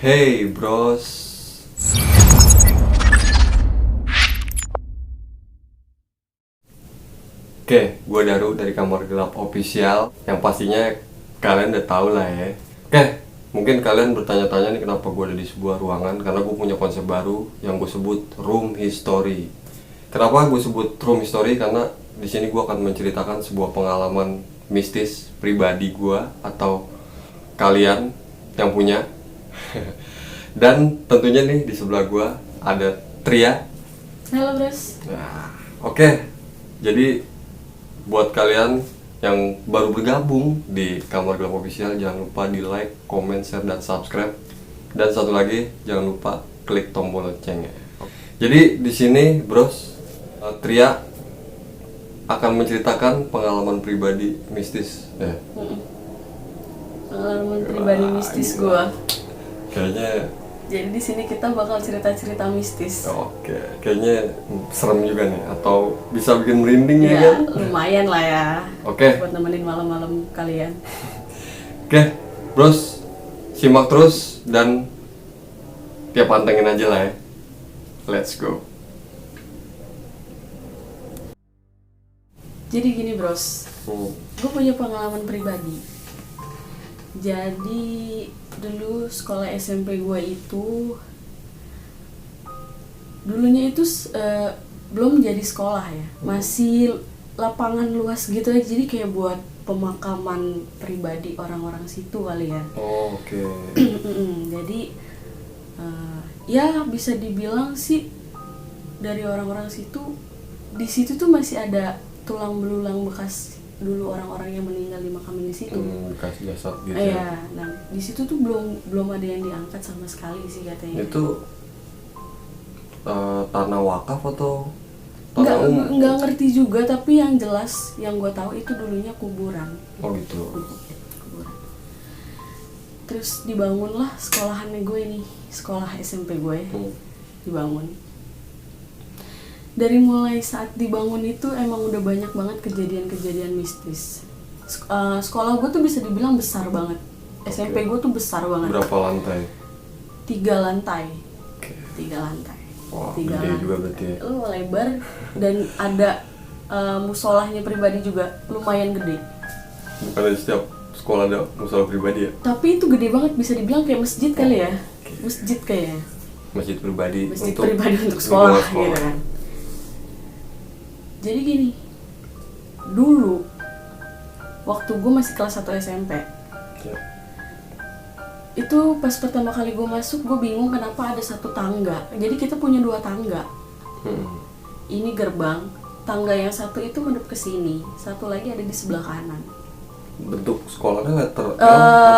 Hey bros. Oke, gue Daru dari Kamar Gelap Official. Yang pastinya kalian udah tahu lah ya. Oke, mungkin kalian bertanya-tanya nih kenapa gue ada di sebuah ruangan. Karena gue punya konsep baru yang gue sebut Room History. Kenapa gue sebut Room History? Karena di sini gue akan menceritakan sebuah pengalaman mistis pribadi gue atau kalian yang punya. Dan tentunya nih di sebelah gue ada Tria. Halo bros. Nah, oke. Jadi buat kalian yang baru bergabung di Kamar Gelap Official, jangan lupa di like, comment, share, dan subscribe. Dan satu lagi, jangan lupa klik tombol loncengnya. Jadi di sini bros, Tria akan menceritakan pengalaman pribadi mistis. Pengalaman pribadi mistis gue. Kayaknya Jadi di sini kita bakal cerita-cerita mistis. oke, kayaknya serem juga nih, atau bisa bikin merinding ya Ya, kan? lumayan lah ya. Oke. Buat nemenin malam-malam kalian. Oke, bros, simak terus dan tiap pantengin aja lah ya. Let's go. Jadi gini bros, gue punya pengalaman pribadi. Jadi dulu sekolah SMP gue itu dulunya itu belum jadi sekolah ya, masih lapangan luas gitu aja, jadi kayak buat pemakaman pribadi orang-orang situ kali ya. Oh, oke. Jadi ya bisa dibilang sih dari orang-orang situ, di situ tuh masih ada tulang belulang bekas dulu orang-orang yang meninggal dimakamin di situ. Bekas jasad gitu Iya, nah di situ tuh belum ada yang diangkat sama sekali sih katanya. Itu tanah wakaf atau tanah Nggak ngerti juga, tapi yang jelas yang gue tahu itu dulunya kuburan. Oh gitu. Kuburan. Terus dibangunlah sekolahannya gue ini, sekolah SMP gue dibangun. Dari mulai saat dibangun itu emang udah banyak banget kejadian-kejadian mistis. Sekolah gue tuh bisa dibilang besar banget. SMP gue tuh besar banget. Berapa lantai? 3 lantai. Oke. 3 lantai. Wah, 3 gede lantai. juga berarti ya. Lebar dan ada musolahnya pribadi juga lumayan gede. Bukan di setiap sekolah ada musola pribadi ya? Tapi itu gede banget, bisa dibilang kayak masjid kali ya. Masjid kayaknya. Masjid pribadi Pribadi untuk sekolah gitu kan. Jadi gini, dulu waktu gue masih kelas 1 SMP, Ya. itu pas pertama kali gue masuk, gue bingung kenapa ada satu tangga. Jadi kita punya 2 tangga. Ini gerbang, tangga yang satu itu menghadap ke sini, satu lagi ada di sebelah kanan. Bentuk sekolahnya letter L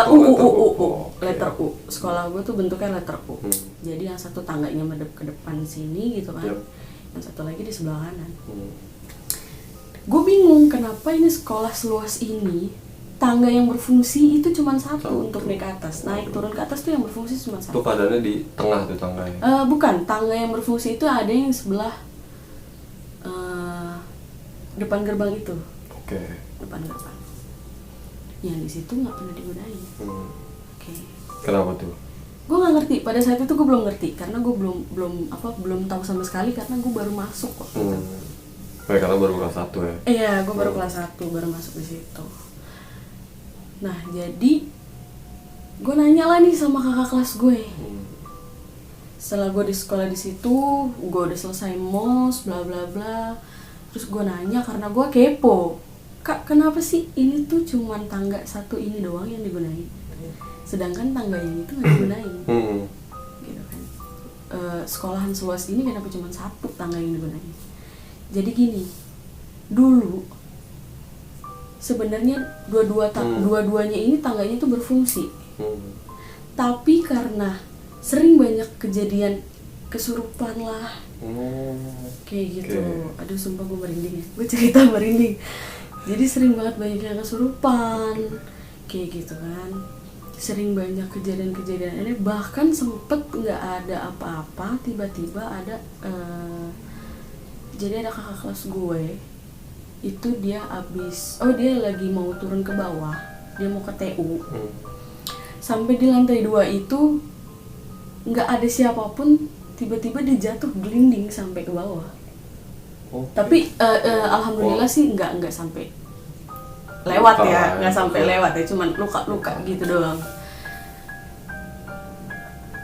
atau U. letter U? Letter U. Sekolah gue tuh bentuknya letter U. Jadi yang satu tangganya menghadap ke depan sini gitu kan. Yep. Yang satu lagi di sebelah kanan. Gue bingung kenapa ini sekolah seluas ini, tangga yang berfungsi itu cuma satu untuk naik ke atas. Naik turun ke atas tuh yang berfungsi cuma Itu satu. keadaannya di tengah tuh tangganya? Bukan, tangga yang berfungsi itu ada yang sebelah depan gerbang itu. Oke. Depan gerbang. Yang di situ nggak pernah digunain. Oke. Kenapa tuh? Gue nggak ngerti, pada saat itu gue belum ngerti karena gue belum tahu sama sekali karena gue baru masuk kok. Karena baru kelas 1 ya? Iya, gue baru kelas 1 baru masuk di situ. Nah, jadi gue nanya lah nih sama kakak kelas gue. Setelah gue di sekolah di situ, gue udah selesai mos, bla bla bla. Terus gue nanya karena gue kepo. Kak, kenapa sih ini tuh cuman tangga satu ini doang yang digunain? Sedangkan tangga yang itu nggak digunain. Gitu kan. Sekolahan seluas ini kenapa cuma satu tangga yang digunain? Jadi gini, dulu sebenarnya dua-duanya ini tangganya itu berfungsi. Tapi karena sering banyak kejadian kesurupan lah, kayak gitu. Aduh, sumpah gue merinding ya, gue cerita merinding. Jadi sering banget banyak yang kesurupan, kayak gitu kan. Sering banyak kejadian-kejadian ini, bahkan sempet nggak ada apa-apa, tiba-tiba ada jadi ada kakak kelas gue itu dia lagi mau turun ke bawah, dia mau ke TU. Sampai di lantai 2 itu nggak ada siapapun, tiba-tiba dia jatuh gelinding sampai ke bawah. Oh. Tapi alhamdulillah sih nggak sampai lewat Luka ya, lah, nggak sampai luka. lewat ya, cuman luka gitu doang.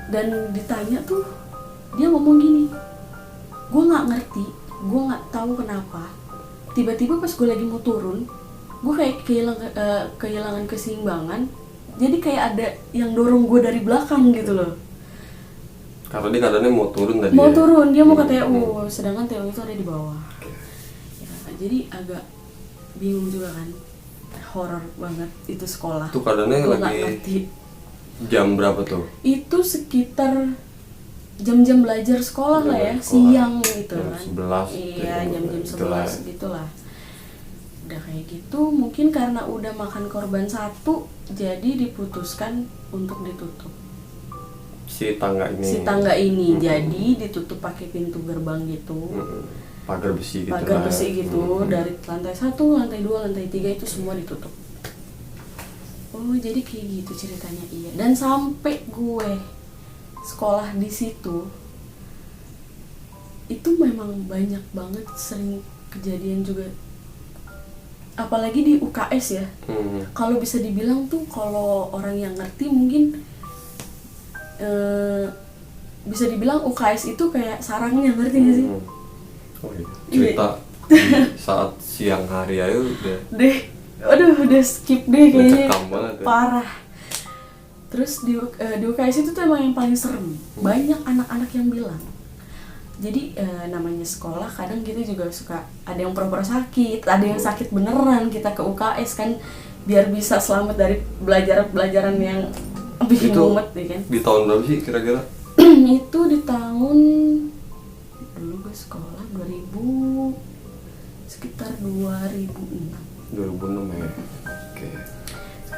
Dan ditanya tuh dia ngomong gini, gue nggak ngerti, gue nggak tahu kenapa tiba-tiba pas gue lagi mau turun gue kayak kehilangan keseimbangan, jadi kayak ada yang dorong gue dari belakang gitu loh. Karena dia katanya mau turun tadi. Mau ya? turun, dia mau ke TU, sedangkan TU itu ada di bawah. Oke. Ya, jadi agak bingung juga kan, horor banget itu sekolah. Itu keadaannya Gua nggak lagi ngerti. jam berapa tuh? Itu sekitar jam-jam belajar sekolah lah ya, Jam sekolah. siang gitu Jam kan. 11, Iya, gitu, jam-jam gitulah. 11 gitulah. Udah kayak gitu, mungkin karena udah makan korban satu, jadi diputuskan untuk ditutup. Si tangga ini. Si tangga ini, Mm-mm. jadi ditutup pakai pintu gerbang gitu. Mm-mm. Pagar besi gitu Pagar lah. besi gitu, Mm-mm. dari lantai 1, lantai 2, lantai 3 itu semua ditutup. Oh, jadi kayak gitu ceritanya. Iya. Dan sampai gue sekolah di situ itu memang banyak banget sering kejadian juga, apalagi di UKS ya. Kalau bisa dibilang tuh, kalau orang yang ngerti mungkin bisa dibilang UKS itu kayak sarangnya, ngerti gak sih? Oh iya. Cerita di saat siang hari aja udah Deh, aduh udah skip deh kayaknya, mencekam banget ya. parah. Terus di UKS itu tuh emang yang paling serem, banyak anak-anak yang bilang. Jadi namanya sekolah, kadang kita juga suka ada yang pura-pura sakit, ada yang sakit beneran, kita ke UKS kan biar bisa selamat dari pelajaran yang bikin Itu mumet ya kan. di tahun berapa sih kira-kira? Itu di tahun dulu gue sekolah 2000, sekitar 2006. 2006 ya. Oke.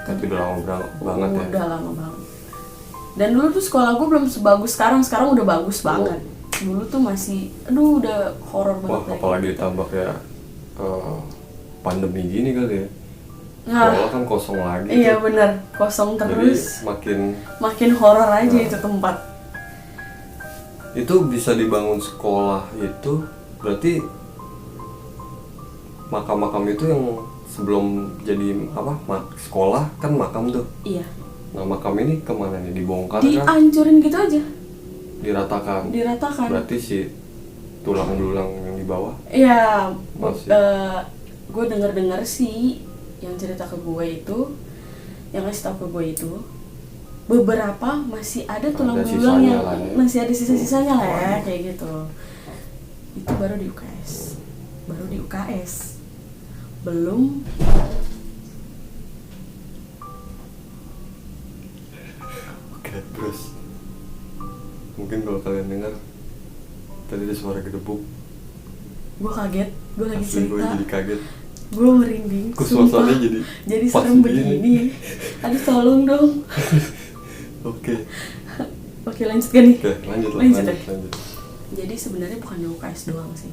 Tapi udah lama banget ya. Udah lama banget. Dan dulu tuh sekolah gue belum sebagus sekarang udah bagus banget. Dulu tuh masih, aduh udah horor banget. Wah, lagi. apalagi ditambah kayak pandemi gini kali ya. Nah, Sekolah kan kosong lagi iya tuh. benar, kosong terus. Jadi makin horor aja Nah. itu tempat. itu bisa dibangun sekolah itu berarti makam-makam itu yang sebelum jadi sekolah kan makam tuh. Iya. Nah, makam ini kemana nih, dibongkar kan? Dihancurin gitu aja. Diratakan. Diratakan. Berarti si tulang belulang yang di bawah Iya. masih. Gue dengar sih yang cerita ke gue itu, yang ngasih tau ke gue itu, beberapa masih ada tulang Ada belulang sisanya yang lah ya. masih ada sisa-sisanya lah ya, Waduh. kayak gitu. Itu baru di UKS. Belum Oke, terus mungkin kalau kalian dengar tadi ada suara gedebuk, gue kaget, gue lagi asli gue cerita, jadi kaget. gue merinding, Kok sumpah. suasananya jadi pas serem begini? begini. Aduh tolong dong. Oke. Oke, lanjut kan nih? Oke, lanjut. Jadi sebenarnya bukan di UKS doang sih.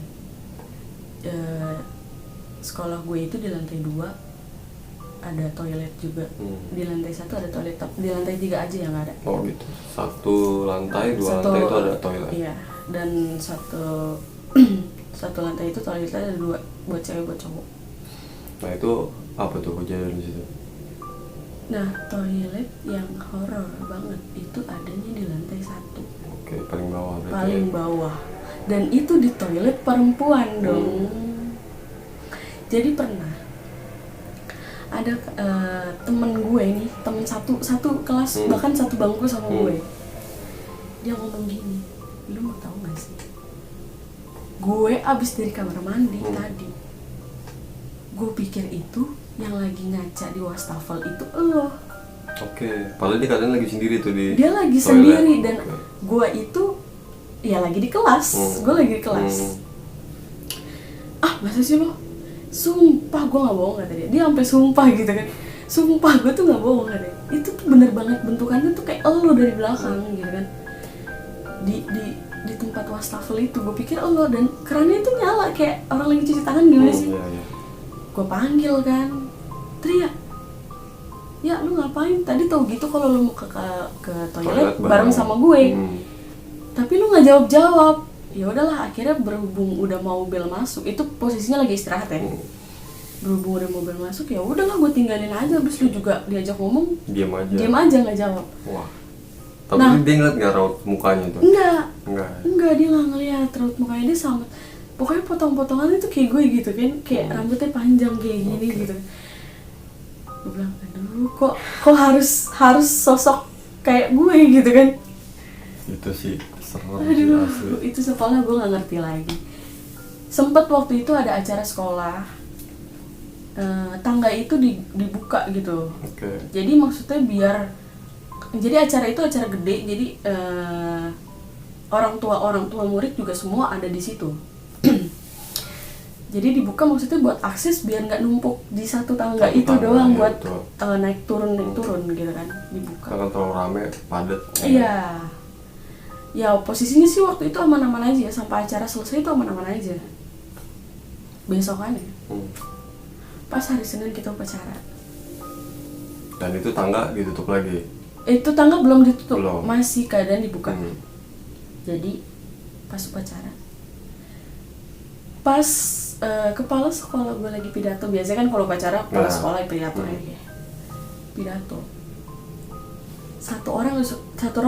Sekolah gue itu di lantai 2 ada toilet juga. Di lantai 1 ada toilet, di lantai 3 aja yang ada. Oh gitu. Satu lantai, dua Satu- lantai itu ada toilet. Iya, dan satu lantai itu toiletnya ada 2, buat cewek buat cowok. Nah itu apa tuh kejadian di situ? Nah, toilet yang horor banget itu adanya di lantai 1, Oke, paling bawah berarti. paling bawah. Dan itu di toilet perempuan dong. Jadi pernah ada temen gue nih, temen satu kelas, bahkan satu bangku sama gue. Dia ngomong gini, lu mau tahu gak sih? Gue abis dari kamar mandi tadi, gue pikir itu yang lagi ngaca di wastafel itu elo. Oke, padahal dia kadang lagi sendiri tuh di Dia lagi toilet. sendiri dan Oke. gue itu ya lagi di kelas. Gue lagi di kelas. Ah, masa sih lo? Sumpah gue gak bohong kata dia. Dia sampai sumpah gitu kan. Sumpah gue tuh gak bohong kata dia. Itu tuh bener banget bentukannya tuh kayak elo dari belakang gitu kan. Di tempat wastafel itu gue pikir elo, dan kerannya itu nyala kayak orang lagi cuci tangan gimana sih. Iya, iya. Gue panggil kan, teriak, ya lu ngapain tadi tau gitu kalau lu mau ke toilet Toilet bareng sama gue. Hmm. Tapi lu nggak jawab. Ya udahlah, akhirnya berhubung udah mau bel masuk, itu posisinya lagi istirahat ya. Berhubung udah mau bel masuk, ya udahlah gue tinggalin aja. Abis lu juga diajak ngomong, Diam aja. diam aja nggak jawab. Wah. Tapi Nah. dia ngeliat nggak raut mukanya tuh? Enggak, dia nggak ngeliat raut mukanya. Dia sama, pokoknya potong-potongan itu kayak gue gitu kan, kayak rambutnya panjang kayak gini gitu. Gue bilang, aduh kok harus sosok kayak gue gitu kan. Itu sih serem sih Aduh, asli. itu sekolah gue nggak ngerti lagi. Sempet waktu itu ada acara sekolah, tangga itu dibuka gitu. Oke. Jadi maksudnya jadi acara itu acara gede, jadi orang tua murid juga semua ada di situ. Jadi dibuka maksudnya buat akses biar nggak numpuk di satu tangga Satu itu tangga, doang ya, buat betul. naik turun gitu kan, dibuka. Karena terlalu rame, padat. Iya. Ya posisinya sih waktu itu aman-aman aja ya, sampai acara selesai itu aman-aman aja. Besokannya, Hmm. pas hari Senin kita upacara. Dan itu tangga ditutup lagi. Itu tangga belum ditutup, Belum. masih keadaan dibuka. Hmm. Jadi pas upacara, pas kepala sekolah gue lagi pidato. Biasanya kan kalau upacara kepala Nah. sekolah pidato aja. Pidato. Satu orang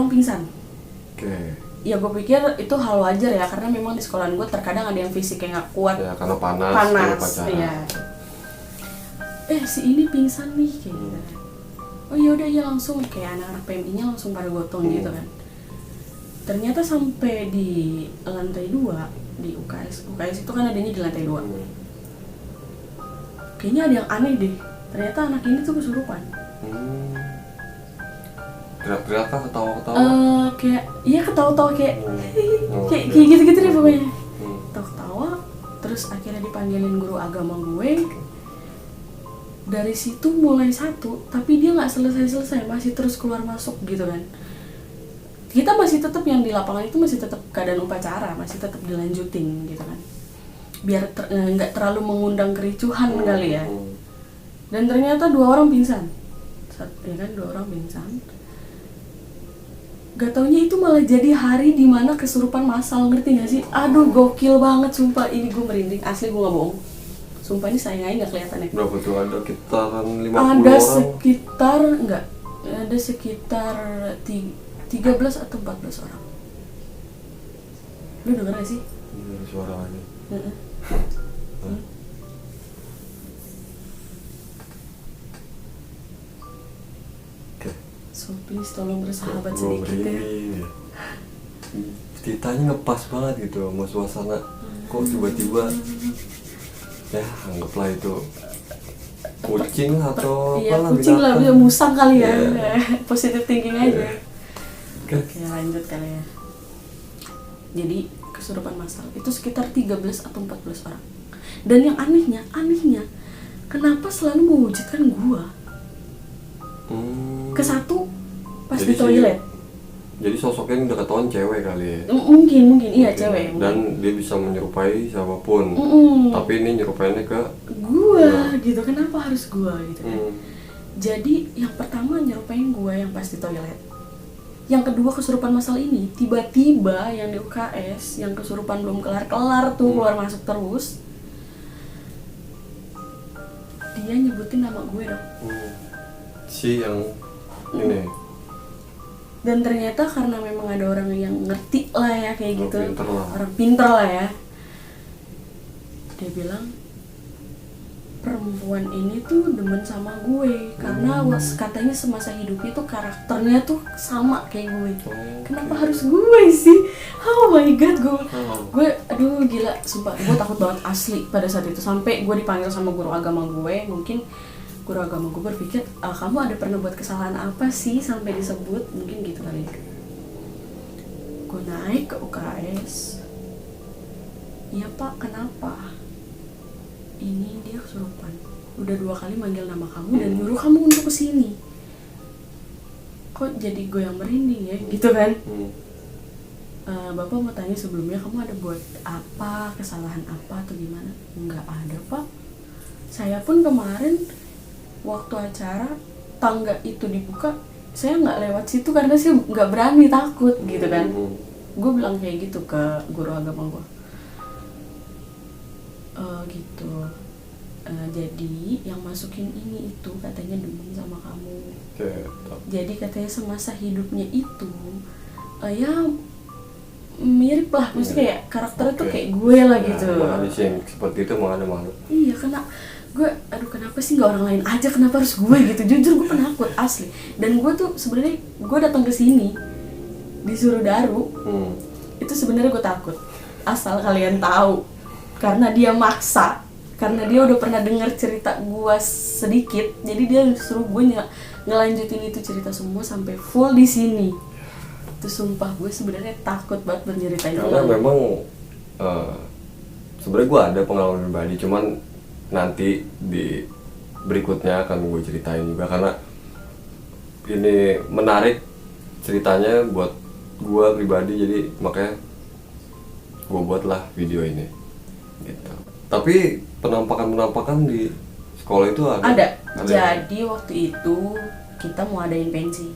pingsan. Oke. Ya gue pikir itu hal wajar ya, karena memang di sekolahan gue terkadang ada yang fisiknya nggak kuat. Ya karena panas. kalau Panas, upacara. iya. Si ini pingsan nih kayak gitu. Oh ya udah ya, langsung kayak anak-anak PMI-nya langsung pada gotong gitu kan. Ternyata sampai di lantai 2 di UKS itu kan adanya di lantai 2. Hmm. Kayaknya ada yang aneh deh. Ternyata anak ini tuh kesurupan. Hmm. Teriak-teriak kah, ketawa-ketawa? Kayak iya ketawa-tawa kayak Oh, kayak oke. gitu-gitu deh pokoknya. Hmm. Ketawa, terus akhirnya dipanggilin guru agama gue. Dari situ mulai satu, tapi dia nggak selesai, masih terus keluar masuk gitu kan. Kita masih tetap yang di lapangan itu masih tetap keadaan upacara, masih tetap dilanjutin gitu kan. Biar nggak terlalu mengundang kericuhan kali ya. Dan ternyata 2 orang pingsan. Ya kan, 2 orang pingsan. Gak taunya itu malah jadi hari dimana kesurupan massal, ngerti gak sih? Aduh gokil banget sumpah, ini gue merinding, asli gue gak bohong. Sumpah ini sayang aja gak kelihatan ya. Berapa tuh, ada sekitaran 50 Ada orang? sekitar, enggak, ada sekitar 13 atau 14 orang. Lu denger gak sih? Iya, suara lagi. Heeh. Oke. So please tolong bersahabat Gua sedikit ya. merinding ya. Ceritanya ngepas banget gitu sama suasana. Kok tiba-tiba ya anggaplah itu kucing lah atau Iya apalah, kucing lah, binatang. dia musang kali ya. Iya. Positive thinking aja. Iya. Oke. Oke lanjut kali ya. Jadi kesurupan massal itu sekitar 13 atau 14 orang. Dan yang anehnya kenapa selalu mewujudkan gua? Hmm. Ke satu pas Jadi di toilet. Jadi sosoknya yang udah ketahuan cewek kali ya. Mungkin iya Mungkin. cewek. Dan dia bisa menyerupai siapapun. Mm-mm. Tapi ini nyerupainnya ke Gua gitu, kenapa harus gua gitu kan. hmm. Jadi yang pertama nyerupain gua yang pas di toilet. Yang kedua kesurupan massal ini tiba-tiba yang di UKS yang kesurupan belum kelar-kelar tuh keluar masuk terus. Dia nyebutin nama gue dong. Si yang ini Dan ternyata karena memang ada orang yang ngerti lah ya kayak Orang gitu. pinter lah. Orang pinter lah ya. Dia bilang perempuan ini tuh demen sama gue karena katanya semasa hidupnya tuh karakternya tuh sama kayak gue. Kenapa harus gue sih? Oh my god, gue aduh gila, sumpah gue takut banget asli pada saat itu. Sampai gue dipanggil sama guru agama gue, mungkin guru agama gue berpikir kamu ada pernah buat kesalahan apa sih sampai disebut, mungkin gitu kali ya. Gue naik ke UKS. Iya pak, kenapa? Ini dia kesurupan. Udah 2 kali manggil nama kamu dan nyuruh kamu untuk kesini. Kok jadi gue yang merinding ya, gitu kan? Bapak mau tanya sebelumnya kamu ada buat apa, kesalahan apa atau gimana? Enggak ada pak. Saya pun kemarin waktu acara tangga itu dibuka, saya nggak lewat situ karena saya nggak berani, takut gitu kan. Gue bilang kayak gitu ke guru agama gue. Gitu. Jadi yang masukin ini itu katanya demen sama kamu. Jadi katanya semasa hidupnya itu ya mirip lah, maksudnya kayak karakternya tuh kayak gue lah gitu. Ada sih yang seperti itu, emang ada makhluk. Iya, karena gue, aduh kenapa sih nggak orang lain aja, kenapa harus gue gitu. Jujur gue penakut asli. Dan gue tuh sebenarnya gue datang ke sini disuruh Daru, itu sebenarnya gue takut. Asal kalian tahu, karena dia maksa, karena dia udah pernah dengar cerita gue sedikit, jadi dia suruh gue ngelanjutin itu cerita semua sampai full di sini. Itu sumpah gue sebenarnya takut banget berceritain. Karena memang sebenarnya gue ada pengalaman pribadi, cuman nanti di berikutnya akan gue ceritain juga, karena ini menarik ceritanya buat gue pribadi, jadi makanya gue buatlah video ini gitu. Tapi penampakan di sekolah itu ada. Jadi waktu itu kita mau adain pensi.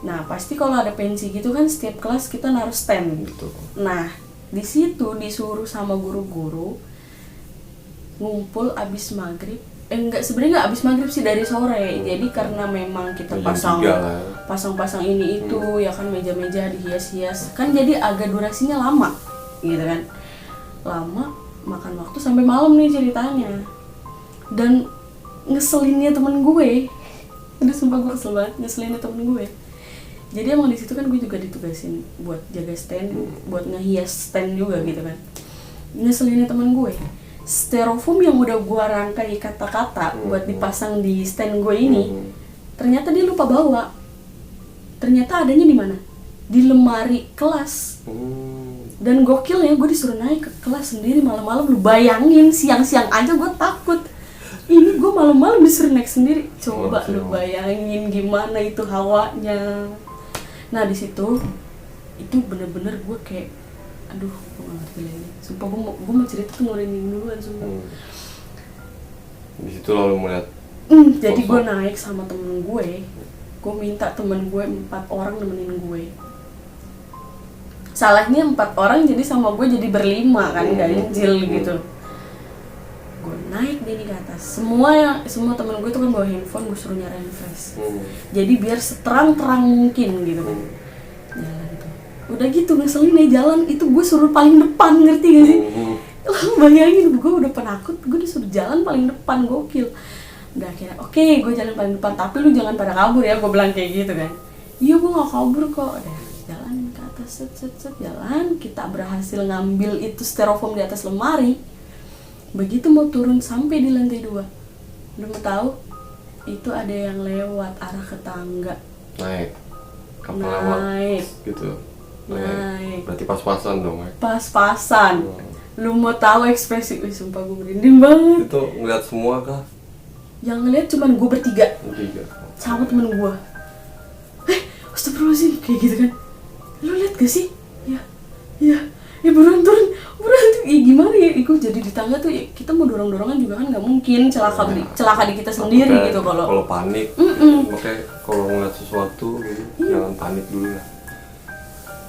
Nah pasti kalau ada pensi gitu kan setiap kelas kita naruh stand. Betul. Nah di situ disuruh sama guru-guru ngumpul abis maghrib. Sebenarnya nggak abis maghrib sih, dari sore. Jadi karena memang kita pasang ini itu ya kan, meja-meja dihias-hias kan, jadi agak durasinya lama gitu kan, lama, makan waktu sampai malam nih ceritanya. Dan ngeselinnya temen gue, aduh sumpah gue kesel banget, ngeselinnya temen gue. Jadi emang di situ kan gue juga ditugasin buat jaga stand, buat ngehias stand juga gitu kan. Ngeselinnya temen gue, styrofoam yang udah gue rangkai kata-kata buat dipasang di stand gue ini, ternyata dia lupa bawa. Ternyata adanya di mana? Di lemari kelas. Dan gokilnya gue disuruh naik ke kelas sendiri malam-malam. Lu bayangin, siang-siang aja gue takut. Ini gue malam-malam disuruh naik sendiri. Coba lu bayangin gimana itu hawanya. Nah di situ itu bener-bener gue kayak, aduh gue gak ngerti lagi. Sumpah gue mau cerita tuh ngeringin duluan sumpah. Di situ lalu melihat. Jadi gue naik sama temen gue. Gue minta temen gue 4 orang nemenin gue. Salahnya 4 orang jadi sama gue jadi berlima kan, ganjil gitu. Gue naik deh di atas. Semua temen gue tuh kan bawa handphone, gue suruh nyalain flash. Jadi biar seterang-terang mungkin gitu kan. Jalan tuh. Udah gitu ngeselin nih jalan itu, gue suruh paling depan, ngerti gak sih? Bayangin gue udah penakut, gue disuruh jalan paling depan, gokil. Udah akhirnya oke, gue jalan paling depan, tapi lu jangan pada kabur ya, gue bilang kayak gitu kan. Iya gue gak kabur kok. Udah jalan ke atas, set jalan, kita berhasil ngambil itu styrofoam di atas lemari. Begitu mau turun sampai di lantai 2, lu mau tahu itu ada yang lewat arah ke tangga. Naik lewat gitu. Naik. Berarti pas-pasan dong ya? Pas-pasan. Lu mau tahu ekspresi, sumpah gue merinding banget. Itu ngeliat semua kah? Yang ngeliat cuman gue bertiga sama temen gue. Astagfirullahaladzim, kayak gitu kan. Lu liat gak sih? Ya buruan turun. Gimana ya, gue jadi di tangga tuh ya, kita mau dorong-dorongan juga kan nggak mungkin, celaka di kita sendiri gitu kalau panik. Makanya kalau ngeliat sesuatu gitu, jangan panik dulu lah.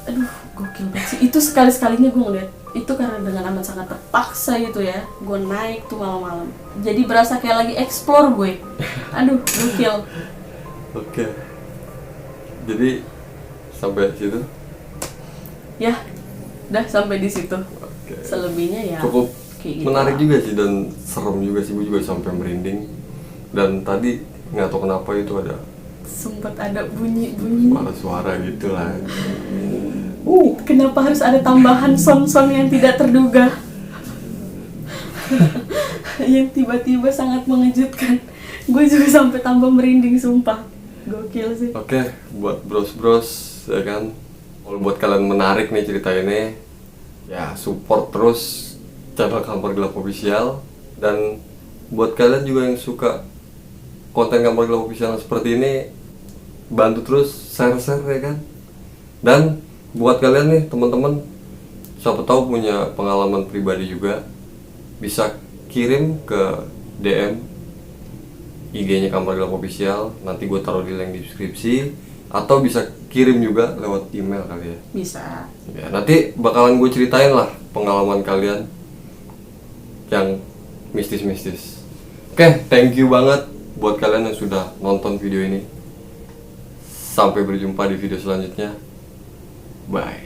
Aduh, gokil banget sih. Itu sekali-sekalinya gue ngeliat. Itu karena dengan amat sangat terpaksa gitu ya, gue naik tuh malam-malam. Jadi berasa kayak lagi explore gue. Aduh, gokil. Oke. Jadi sampai situ? Ya, udah sampai di situ. Okay. Selebihnya ya cukup kayak gitu menarik lah. juga sih, dan serem juga sih, gue juga sampai merinding. Dan tadi nggak tahu kenapa itu ada sempat ada bunyi suara gitu lah. Kenapa harus ada tambahan sound yang tidak terduga yang tiba-tiba sangat mengejutkan. Gue juga sampai tambah merinding, sumpah. Gokil sih. Oke, buat bros-bros ya kan, kalau buat kalian menarik nih cerita ini, ya support terus channel Kamar Gelap Official. Dan buat kalian juga yang suka konten Kamar Gelap Official seperti ini, bantu terus share ya kan. Dan buat kalian nih teman-teman, siapa tahu punya pengalaman pribadi juga, bisa kirim ke DM IG-nya Kamar Gelap Official, nanti gue taruh di link di deskripsi, atau bisa kirim juga lewat email kali ya. Bisa. Ya, nanti bakalan gue ceritain lah pengalaman kalian yang mistis-mistis. Oke, thank you banget buat kalian yang sudah nonton video ini. Sampai berjumpa di video selanjutnya. Bye.